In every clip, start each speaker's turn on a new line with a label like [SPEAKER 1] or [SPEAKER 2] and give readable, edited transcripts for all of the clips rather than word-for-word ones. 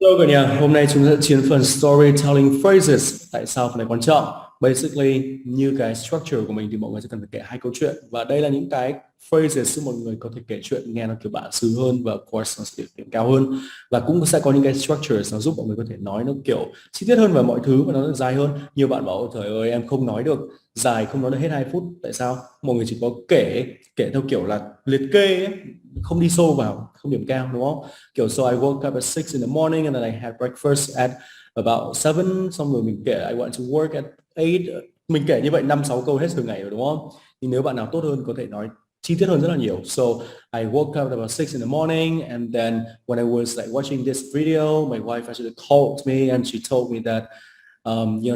[SPEAKER 1] Hello cả nhà, hôm nay chúng ta chiến phần storytelling phrases. Tại sao phần này quan trọng? Basically, như cái structure của mình thì mọi người sẽ cần phải kể hai câu chuyện. Và đây là những cái phrases giúp mọi người có thể kể chuyện nghe nó kiểu bản xứ hơn và of course nó sẽ điểm cao hơn. Và cũng sẽ có những cái structures nó giúp mọi người có thể nói nó kiểu chi tiết hơn về mọi thứ và nó dài hơn. Nhiều bạn bảo trời ơi em không nói được dài, không nói được hết 2 phút. Tại sao? Mọi người chỉ có kể theo kiểu là liệt kê ấy, không đi sâu vào, không điểm cao đúng không? Kiểu so I woke up at 6 in the morning and then I had breakfast at about 7, xong rồi mình kể I went to work at 8. Mình kể như vậy 5-6 câu hết thường ngày rồi đúng không? Nhưng nếu bạn nào tốt hơn có thể nói chi tiết hơn rất là nhiều. So I woke up at about 6 in the morning and then when I was like watching this video, my wife actually called me and she told me that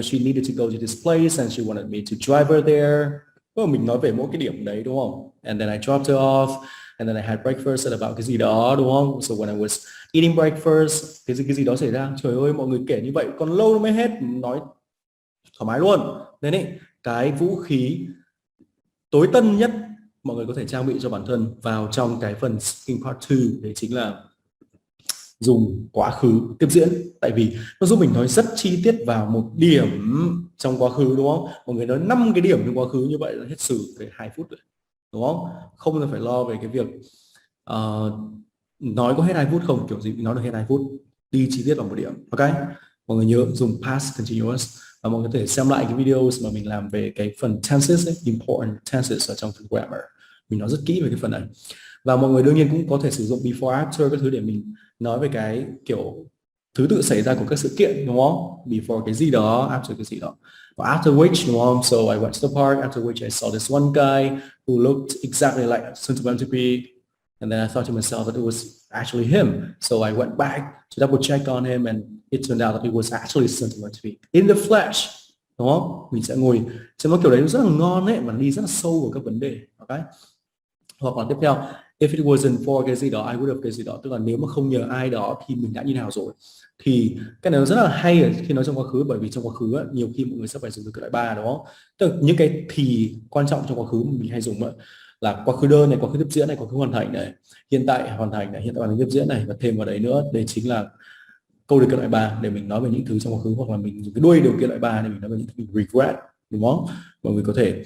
[SPEAKER 1] she needed to go to this place and she wanted me to drive her there. Mình nói về mỗi cái điểm đấy đúng không? And then I dropped her off and then I had breakfast at about cái gì đó đúng không? So when I was eating breakfast, cái gì đó xảy ra. Trời ơi mọi người kể như vậy còn lâu nó mới hết, nói thoải mái luôn. Nên ấy, cái vũ khí tối tân nhất mọi người có thể trang bị cho bản thân vào trong cái phần speaking part 2 đấy chính là dùng quá khứ tiếp diễn. Tại vì nó giúp mình nói rất chi tiết vào một điểm trong quá khứ đúng không? Mọi người nói 5 cái điểm trong quá khứ như vậy là hết xử về 2 phút rồi đúng không? Không cần phải lo về cái việc uh, nói có hết 2 phút không, kiểu gì nói được hết 2 phút, đi chi tiết vào một điểm. Ok, mọi người nhớ dùng past continuous. Và mọi người có thể xem lại cái videos mà mình làm về cái phần tenses ấy, important tenses ở trong phần grammar, mình nói rất kỹ về cái phần này. Và mọi người đương nhiên cũng có thể sử dụng before after các thứ để mình nói về cái kiểu thứ tự xảy ra của các sự kiện đúng không? Before cái gì đó, after cái gì đó. Và after which đúng không? So I went to the park, after which I saw this one guy who looked exactly like Centipede. And then I thought to myself that it was actually him. So I went back to double check on him and it turned out that it was actually Centipede in the flesh. Đúng không? Mình sẽ ngồi xem nó kiểu đấy rất là ngon ấy, mà đi rất là sâu vào các vấn đề. Ok? Hoặc là tiếp theo, if it wasn't for cái gì đó I would have cái gì đó, tức là nếu mà không nhờ ai đó thì mình đã như nào rồi. Thì cái này nó rất là hay ở khi nói trong quá khứ, bởi vì trong quá khứ ấy, nhiều khi mọi người sẽ phải dùng từ loại ba đúng không? Tức là những cái thì quan trọng trong quá khứ mình hay dùng là quá khứ đơn này, quá khứ tiếp diễn này, quá khứ hoàn thành này, hiện tại hoàn thành này, hiện tại hoàn thành tiếp diễn này, và thêm vào đấy nữa đây chính là câu điều kiện loại 3 để mình nói về những thứ trong quá khứ, hoặc là mình dùng cái đuôi điều kiện loại 3 để mình nói về những thứ mình regret đúng không? Mọi người có thể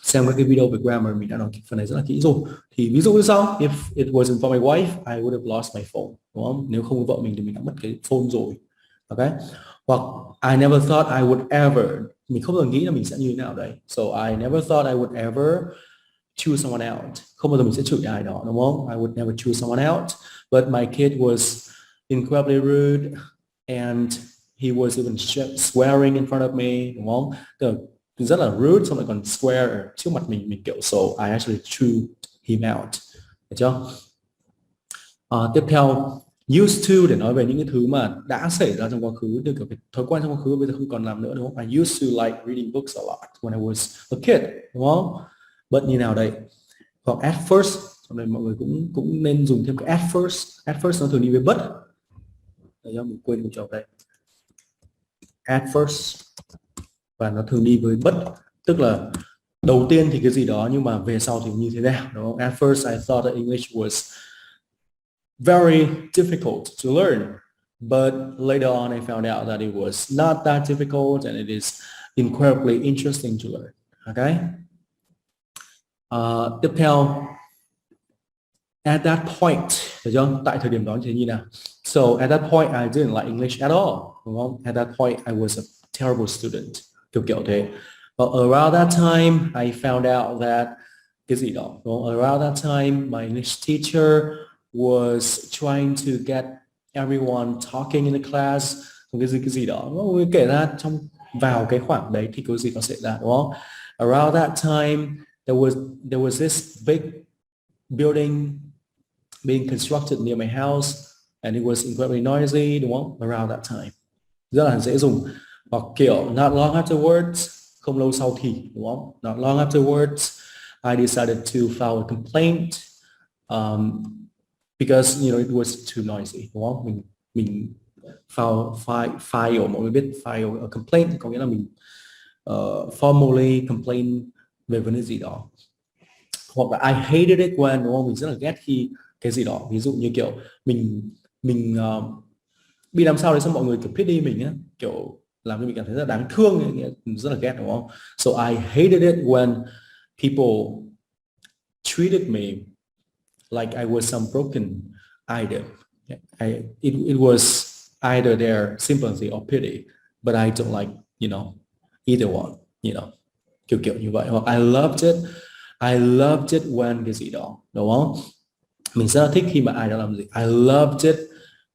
[SPEAKER 1] xem các cái video về grammar, mình đã nói phần này rất là kỹ rồi. Thì ví dụ như sau, if it wasn't for my wife I would have lost my phone đúng không? Nếu không có vợ mình thì mình đã mất cái phone rồi. Ok, hoặc I never thought I would ever, mình không bao giờ nghĩ là mình sẽ như thế nào đấy. So I never thought I would ever choose someone out, không bao giờ mình sẽ chửi ai đó đúng không? I would never choose someone out, but my kid was incredibly rude and he was even swearing in front of me đúng không? Tức rất là rude, xong lại còn swear ở trước mặt mình kiểu so I actually threw him out. Được chưa? Tiếp theo, used to để nói về những cái thứ mà đã xảy ra trong quá khứ, như kiểu cái thói quen trong quá khứ bây giờ không còn làm nữa đúng không? I used to like reading books a lot when I was a kid đúng không? But như nào đây? Hoặc at first, trong đây mọi người cũng nên dùng thêm cái at first. At first nó thường đi với but. Đấy, mình quên một chỗ đây. At first và nó thường đi với but, tức là đầu tiên thì cái gì đó nhưng mà về sau thì như thế nào đúng không? At first I thought that English was very difficult to learn, but later on I found out that it was not that difficult and it is incredibly interesting to learn. Okay. Tiếp theo, at that point, được chưa? Tại thời điểm đó thì như nào? So at that point I didn't like English at all, đúng không? At that point I was a terrible student, kiểu kiểu thế. But around that time I found out that cái gì đó, đúng không? Around that time my English teacher was trying to get everyone talking in the class, cái gì đó. Nó kể ra trong vào cái khoảng đấy thì có gì nó xảy ra, đúng không? Around that time there was this big building being constructed near my house and it was incredibly noisy, đúng không? Around that time. Rất là dễ dùng. Hoặc kiểu not long afterwards, không lâu sau thì, đúng không? Not long afterwards, I decided to file a complaint because it was too noisy, đúng không? Mình file mọi người biết file a complaint có nghĩa là mình formally complain về vấn đề gì đó. Hoặc là I hated it when, đúng không? Mình rất là ghét khi cái gì đó, ví dụ như kiểu mình bị làm sao đấy xong mọi người kiểu pity mình á, kiểu làm cho mình cảm thấy rất là đáng thương, rất là ghét đúng không? So I hated it when people treated me like I was some broken item. It was either their sympathy or pity, but I don't like, either one, kiểu kiểu như vậy. Hoặc I loved it when cái gì đó, đúng không? Mình rất là thích khi mà ai đó làm gì. I loved it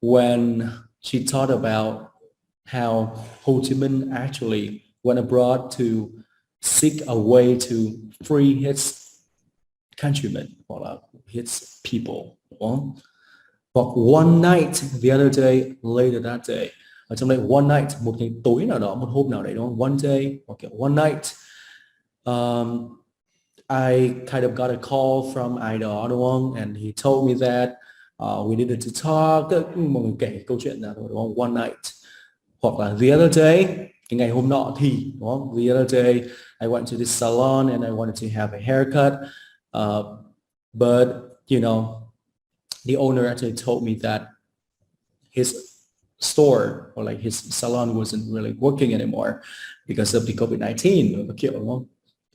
[SPEAKER 1] when she talked about how Ho Chi Minh actually went abroad to seek a way to free his countrymen hoặc là his people, đúng không? Hoặc one night the other day, later that day. Ở trong đây one night, một cái tối nào đó, một hôm nào đấy, đúng không? One day hoặc kiểu one night. I kind of got a call from ai đó, đúng không? And he told me that we needed to talk. Mọi người kể câu chuyện ra thôi, đúng không? One night. Hoặc là the other day, cái ngày hôm nọ thì, đúng không? The other day I went to this salon and I wanted to have a haircut, but the owner actually told me that his store or like his salon wasn't really working anymore because of the COVID-19, kiểu, đúng không?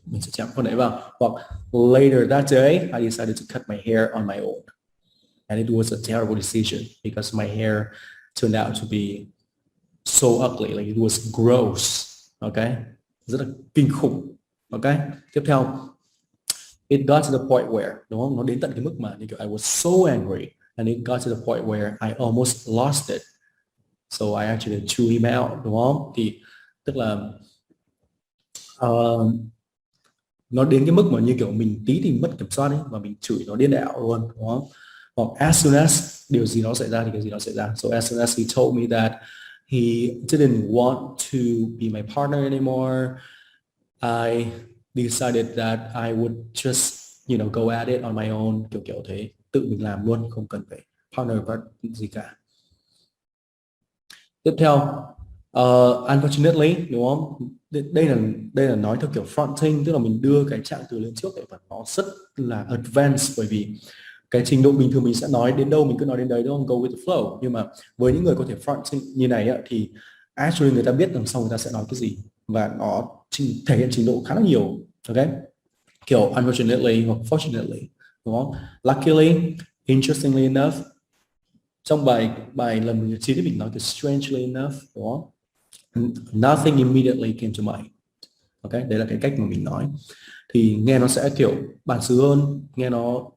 [SPEAKER 1] Mình sẽ chạm phần đấy vào. Hoặc later that day I decided to cut my hair on my own, and it was a terrible decision because my hair turned out to be so ugly, like it was gross. Okay, rất là kinh khủng. Okay, tiếp theo, it got to the point where, đúng không, nó đến tận cái mức mà như kiểu I was so angry and it got to the point where I almost lost it, so I actually threw him out, đúng không? Thì tức là nó đến cái mức mà như kiểu mình tí thì mất kiểm soát ấy, và mình chửi nó điên đảo luôn, đúng không? Hoặc as soon as điều gì nó xảy ra thì cái gì nó xảy ra. So as soon as he told me that he didn't want to be my partner anymore, I decided that I would just go at it on my own, kiểu kiểu thế, tự mình làm luôn, không cần phải partner với gì cả. Tiếp theo, unfortunately, đúng không? Đây là nói theo kiểu fronting, tức là mình đưa cái trạng từ lên trước để và nó rất là advanced, bởi vì cái trình độ bình thường mình sẽ nói đến đâu mình cứ nói đến đấy, đúng không? Go with the flow. Nhưng mà với những người có thể fronting như này á, thì actually người ta biết đằng sau người ta sẽ nói cái gì và nó thể hiện trình độ khá là nhiều. Ok, kiểu unfortunately hoặc fortunately, đúng không? Luckily, interestingly enough, trong bài lần 19 thì mình nói từ strangely enough, đúng không? Nothing immediately came to mind. Ok, đấy là cái cách mà mình nói, thì nghe nó sẽ kiểu bản xứ hơn, nghe nó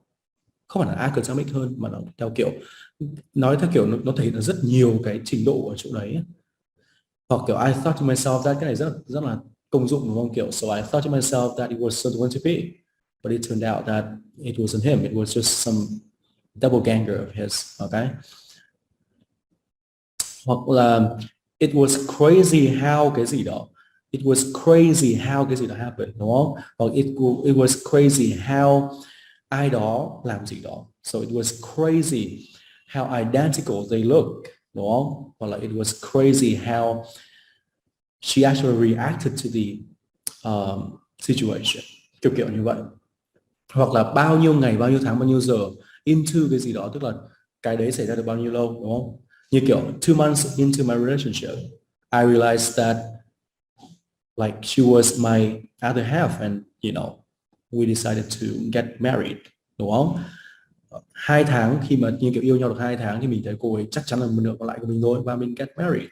[SPEAKER 1] không phải là academic hơn, mà nó theo kiểu nói theo kiểu nó thể hiện rất nhiều cái trình độ ở chỗ đấy. Hoặc kiểu I thought to myself that, cái này rất là công dụng, đúng không? Kiểu so I thought to myself that it was so going to be, but it turned out that it wasn't him, it was just some doppelganger of his. Okay, hoặc là it was crazy how cái gì đó, it was crazy how cái gì đó happened, đúng không? Hoặc it was crazy how ai đó làm gì đó, so it was crazy how identical they look, đúng không? Hoặc là it was crazy how she actually reacted to the situation, kiểu kiểu như vậy. Hoặc là bao nhiêu ngày, bao nhiêu tháng, bao nhiêu giờ into cái gì đó, tức là cái đấy xảy ra được bao nhiêu lâu, đúng không? Như kiểu 2 months into my relationship, I realized that like she was my other half, and we decided to get married, đúng không? 2 tháng, khi mà như kiểu yêu nhau được 2 tháng thì mình thấy cô ấy chắc chắn là một nửa còn lại của mình thôi, và mình get married.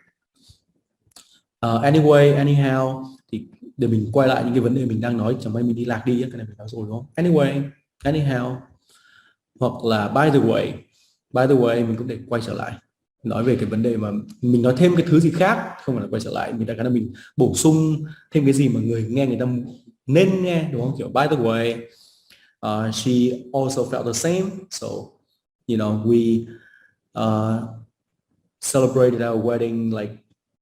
[SPEAKER 1] Anyway, anyhow, thì để mình quay lại những cái vấn đề mình đang nói, chẳng may mình đi lạc đi, cái này mình nói rồi, đúng không? Anyway, anyhow, hoặc là by the way, mình cũng để quay trở lại nói về cái vấn đề mà mình nói thêm cái thứ gì khác, không phải là quay trở lại, mình đã cái là mình bổ sung thêm cái gì mà người ta nên nghe, đúng không? Kiểu by the way, she also felt the same, so we celebrated our wedding like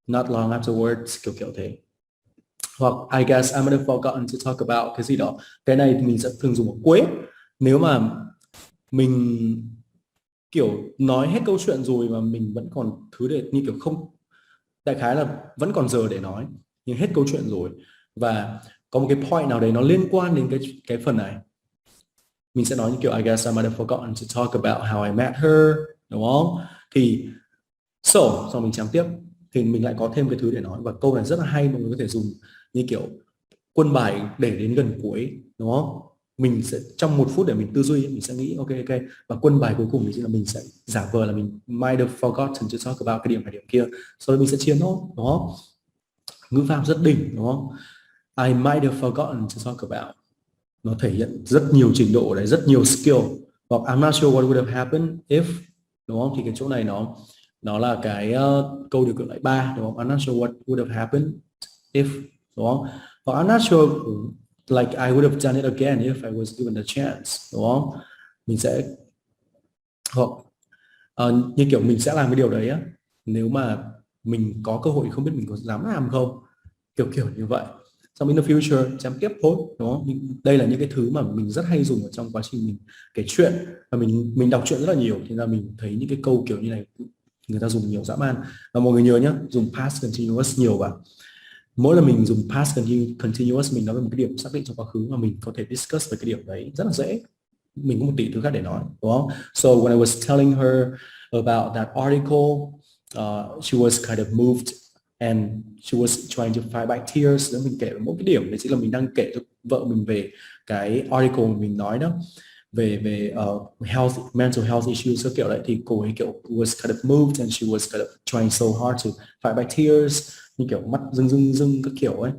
[SPEAKER 1] not long afterwards, kiểu kiểu thế. Hoặc I guess I might have forgotten to talk about cái gì đó, cái này thì mình sẽ thường dùng ở cuối, nếu mà mình kiểu nói hết câu chuyện rồi mà mình vẫn còn thứ để như kiểu không, đại khái là vẫn còn giờ để nói nhưng hết câu chuyện rồi, và có một cái point nào đấy nó liên quan đến cái phần này, mình sẽ nói như kiểu I guess I might have forgotten to talk about how I met her, đúng không? Thì So, sau mình chấm tiếp thì mình lại có thêm cái thứ để nói, và câu này rất là hay, mọi người có thể dùng như kiểu quân bài để đến gần cuối, đúng không? Mình sẽ trong 1 phút để mình tư duy, mình sẽ nghĩ ok ok, và quân bài cuối cùng thì là mình sẽ giả vờ là mình might have forgotten to talk about cái điểm này điểm kia, sau đó mình sẽ chiến thôi, đúng không? Ngữ pháp rất đỉnh, đúng không? I might have forgotten to talk about, nó thể hiện rất nhiều trình độ đấy, rất nhiều skill. Hoặc I'm not sure what would have happened if, đúng không? Thì cái chỗ này nó là cái câu điều kiện lại 3, đúng không? I'm not sure what would have happened if, đúng không? Hoặc I'm not sure like I would have done it again if I was given the chance, đúng không? Mình sẽ, hoặc như kiểu mình sẽ làm cái điều đấy á, nếu mà mình có cơ hội, không biết mình có dám làm không, kiểu kiểu như vậy. Xong in the future chém tiếp thôi, đúng không? Đây là những cái thứ mà mình rất hay dùng ở trong quá trình mình kể chuyện, và mình đọc truyện rất là nhiều, thì là mình thấy những cái câu kiểu như này người ta dùng nhiều dã man. Và mọi người nhớ nhé, dùng past continuous nhiều vào. Mỗi lần mình dùng past continuous mình nói về một cái điểm xác định trong quá khứ, mà mình có thể discuss về cái điểm đấy rất là dễ. Mình có một tỷ thứ khác để nói, đúng không? So when I was telling her about that article, she was kind of moved and she was trying to fight back tears. Nếu mình kể một cái điểm đấy chính là mình đang kể cho vợ mình về cái article mà mình nói đó, về health, mental health issues các kiểu đấy, thì cô ấy kiểu was kind of moved and she was kind of trying so hard to fight back tears, như kiểu mắt rưng rưng rưng các kiểu ấy.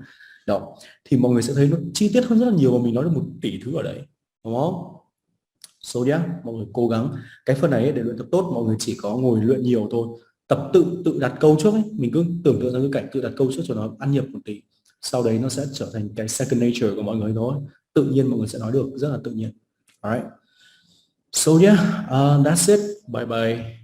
[SPEAKER 1] Đó, thì mọi người sẽ thấy nó chi tiết hơn rất là nhiều, và mình nói được 1 tỷ thứ ở đấy, đúng không? So yeah, mọi người cố gắng. Cái phần này ấy, để luyện tập tốt, mọi người chỉ có ngồi luyện nhiều thôi. Tập tự đặt câu trước ấy, mình cứ tưởng tượng ra cái cảnh tự đặt câu trước cho nó ăn nhập 1 tí. Sau đấy nó sẽ trở thành cái second nature của mọi người thôi. Tự nhiên mọi người sẽ nói được rất là tự nhiên. Alright. So yeah, that's it. Bye bye.